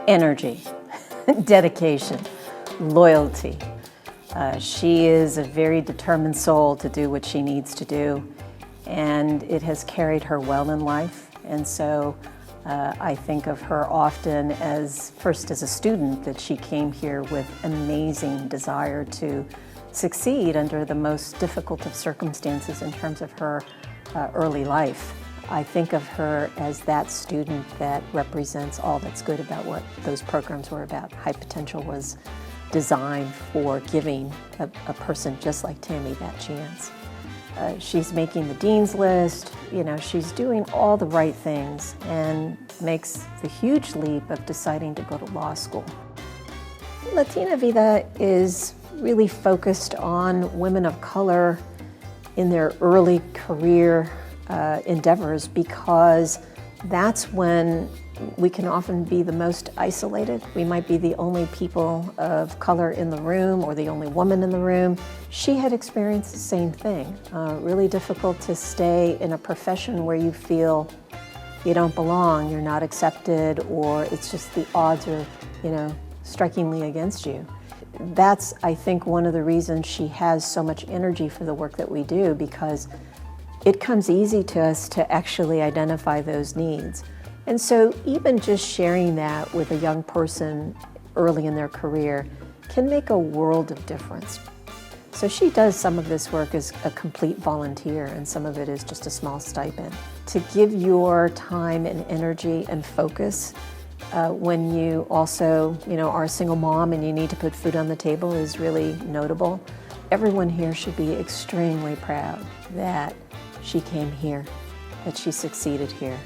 Energy, dedication, loyalty. She is a very determined soul to do what she needs to do, and it has carried her well in life. And so I think of her often as, first as a student, that she came here with amazing desire to succeed under the most difficult of circumstances in terms of her early life. I think of her as that student that represents all that's good about what those programs were about. High Potential was designed for giving a person just like Tammy that chance. She's making the dean's list, she's doing all the right things and makes the huge leap of deciding to go to law school. LatinaVIDA is really focused on women of color in their early career endeavors, because that's when we can often be the most isolated. We might be the only people of color in the room or the only woman in the room. She had experienced the same thing. Really difficult to stay in a profession where you feel you don't belong, you're not accepted, or it's just the odds are, strikingly against you. That's, I think, one of the reasons she has so much energy for the work that we do, because it comes easy to us to actually identify those needs. And so even just sharing that with a young person early in their career can make a world of difference. So she does some of this work as a complete volunteer, and some of it is just a small stipend. To give your time and energy and focus when you also are a single mom and you need to put food on the table is really notable. Everyone here should be extremely proud that she came here, that she succeeded here,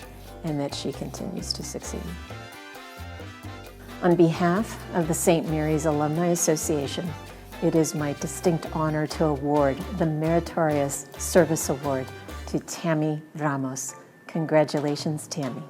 and that she continues to succeed. On behalf of the St. Mary's Alumni Association, it is my distinct honor to award the Meritorious Service Award to Tammy Ramos. Congratulations, Tammy.